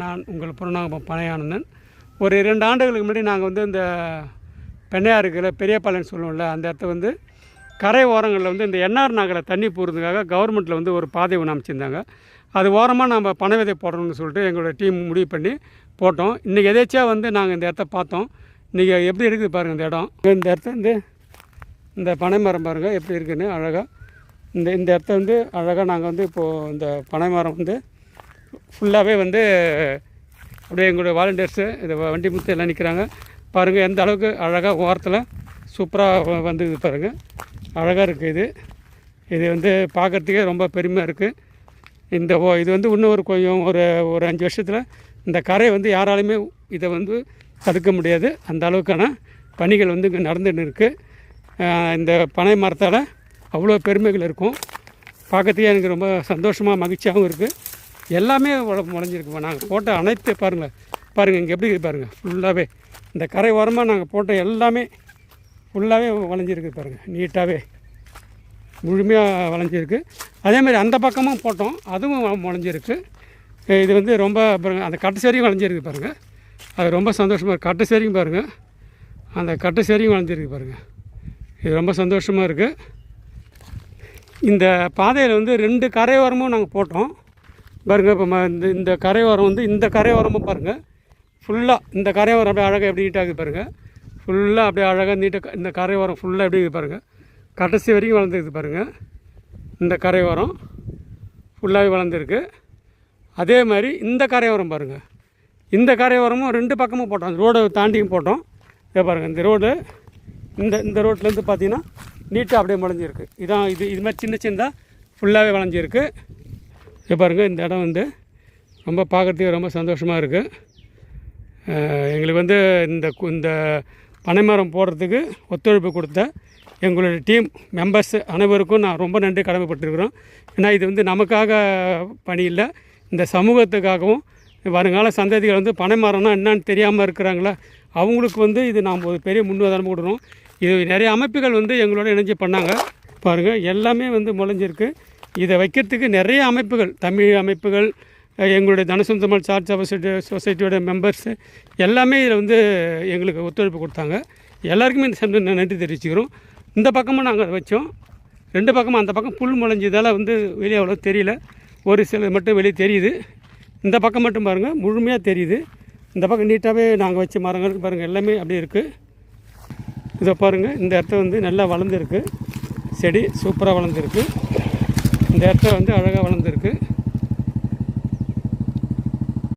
நான் உங்கள் புறநாகம் பனையானந்தன். ஒரு 2 ஆண்டுகளுக்கு முன்னாடி நாங்கள் வந்து இந்த பெண்ணையாறுக்கில் பெரியபாளையம் சொல்லுவோம்ல, அந்த இடத்த வந்து கரை ஓரங்களில் வந்து இந்த என்ஆர் நகரில் தண்ணி போகிறதுக்காக கவர்மெண்ட்டில் வந்து ஒரு பாதை ஒன்று அமைச்சிருந்தாங்க. அது ஓரமாக நம்ம பனை விதை போடணும்னு சொல்லிட்டு எங்களோட டீம் முடிவு பண்ணி போட்டோம். இன்றைக்கி எதேச்சியாக வந்து நாங்கள் இந்த இடத்த பார்த்தோம். இன்றைக்கி எப்படி இருக்குது பாருங்கள் இந்த இடம். இந்த இடத்த வந்து இந்த பனை மரம் பாருங்கள் எப்படி இருக்குதுன்னு அழகாக. இந்த இடத்த வந்து அழகாக நாங்கள் வந்து இப்போது இந்த பனை மரம் வந்து ஃபுல்லாகவே வந்து அப்படியே எங்களுடைய வாலண்டியர்ஸு இதை வண்டி முத்து எல்லாம் நிற்கிறாங்க பாருங்கள். எந்த அளவுக்கு அழகாக ஓரத்தில் சூப்பராக வந்து பாருங்கள், அழகாக இருக்குது. இது வந்து பார்க்குறதுக்கே ரொம்ப பெருமையாக இருக்குது. இது வந்து இன்னும் ஒரு 5 வருஷத்தில் இந்த கரை வந்து யாராலுமே இதை வந்து தடுக்க முடியாது. அந்த அளவுக்கான பணிகள் வந்து இங்கே நடந்துன்னு இருக்குது. இந்த பனை மரத்தால் அவ்வளோ பெருமைகள் இருக்கும். பார்க்கறதுக்கே எனக்கு ரொம்ப சந்தோஷமாக மகிழ்ச்சியாகவும் இருக்குது. எல்லாமே முளைஞ்சிருக்கு. நாங்கள் போட்ட அனைத்து பாருங்கள் இங்கே எப்படி இருக்குது பாருங்கள். ஃபுல்லாகவே இந்த கரை ஓரமாக நாங்கள் போட்ட எல்லாமே ஃபுல்லாகவே வளைஞ்சிருக்கு பாருங்கள். நீட்டாகவே முழுமையாக வளைஞ்சிருக்கு. அதேமாதிரி அந்த பக்கமும் போட்டோம், அதுவும் முளைஞ்சிருக்கு. இது வந்து ரொம்ப பாருங்கள், அந்த கட்டு சரியும் வளைஞ்சிருக்கு பாருங்கள். அது ரொம்ப சந்தோஷமாக இருக்குது. கட்டு சரியும் பாருங்கள், அந்த கட்டு சரியும் வளைஞ்சிருக்கு பாருங்கள். இது ரொம்ப சந்தோஷமாக இருக்குது. இந்த பாதையில் வந்து 2 கரையோரமும் நாங்கள் போட்டோம் பாருங்கள். இப்போ இந்த கரையோரம் வந்து இந்த கரையோரமும் பாருங்கள் ஃபுல்லாக. இந்த கரையோரம் அப்படியே அழகாக எப்படி நீட்டாகுது பாருங்கள். ஃபுல்லாக அப்படியே அழகாக நீட்டாக இந்த கரையோரம் ஃபுல்லாக எப்படி இருக்குது பாருங்கள். கடைசி வரைக்கும் வளர்ந்துருக்குது பாருங்கள். இந்த கரையோரம் ஃபுல்லாகவே வளர்ந்துருக்கு. அதே மாதிரி இந்த கரையோரம் பாருங்கள். இந்த கரையோரமும் 2 பக்கமும் போட்டோம். அந்த ரோடை தாண்டியும் போட்டோம். இதை பாருங்கள், இந்த ரோடு இந்த ரோட்லேருந்து பார்த்தீங்கன்னா நீட்டாக அப்படியே முளைஞ்சிருக்கு. இது மாதிரி சின்னதாக ஃபுல்லாகவே வளைஞ்சிருக்கு. இதை பாருங்கள், இந்த இடம் வந்து ரொம்ப பார்க்குறதுக்கு ரொம்ப சந்தோஷமாக இருக்குது. எங்களுக்கு வந்து இந்த பனைமரம் போடுறதுக்கு ஒத்துழைப்பு கொடுத்த எங்களுடைய டீம் மெம்பர்ஸ் அனைவருக்கும் நான் ரொம்ப நன்றி கடமைப்பட்டிருக்கிறோம். ஏன்னா இது வந்து நமக்காக பணி இல்லை, இந்த சமூகத்துக்காகவும் வருங்கால சந்ததிகள் வந்து பனைமரம்னா என்னன்னு தெரியாமல் இருக்கிறாங்களா அவங்களுக்கு வந்து இது நாம் ஒரு பெரிய முன்னுதாரணம் கொடுக்குறோம். இது நிறைய அமைப்புகள் வந்து எங்களோட இணைஞ்சு பண்ணாங்க பாருங்கள். எல்லாமே வந்து முளைஞ்சிருக்கு. இதை வைக்கிறதுக்கு நிறைய அமைப்புகள், தமிழ் அமைப்புகள், எங்களுடைய தனசுந்தமல் சார்ஜ் சொசைட்டியோட மெம்பர்ஸு எல்லாமே இதில் வந்து எங்களுக்கு ஒத்துழைப்பு கொடுத்தாங்க. எல்லாருக்குமே இந்த நன்றி தெரிவிச்சுக்கிறோம். இந்த பக்கமும் நாங்கள் வச்சோம். 2 பக்கமும் அந்த பக்கம் புல் முளைஞ்சதால் வந்து வெளியே அவ்வளோ தெரியல, ஒரு சில மட்டும் வெளியே தெரியுது. இந்த பக்கம் மட்டும் பாருங்கள் முழுமையாக தெரியுது. இந்த பக்கம் நீட்டாகவே நாங்கள் வச்ச மரங்களுக்கு பாருங்கள் எல்லாமே அப்படியே இருக்குது. இதை பாருங்கள், இந்த இடத்த வந்து நல்லா வளர்ந்துருக்கு. செடி சூப்பராக வளர்ந்துருக்கு. இந்த இடத்த வந்து அழகாக வளர்ந்துருக்கு.